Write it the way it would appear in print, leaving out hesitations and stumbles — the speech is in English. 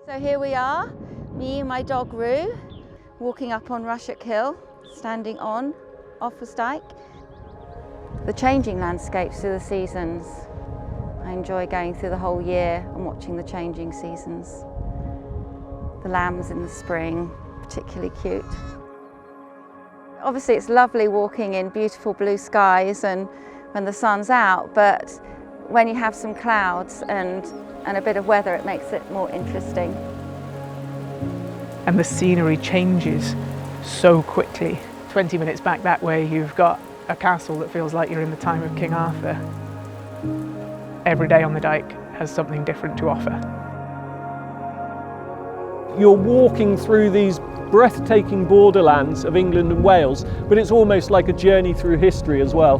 So here we are, me and my dog Roo, walking up on Rushock Hill, standing on Offa's Dyke. The changing landscapes through the seasons. I enjoy going through the whole year and watching the changing seasons. The lambs in the spring, particularly cute. Obviously it's lovely walking in beautiful blue skies and when the sun's out, but when you have some clouds and a bit of weather, it makes it more interesting. And the scenery changes so quickly. 20 minutes back that way, you've got a castle that feels like you're in the time of King Offa. Every day on the Dyke has something different to offer. You're walking through these breathtaking borderlands of England and Wales, but it's almost like a journey through history as well.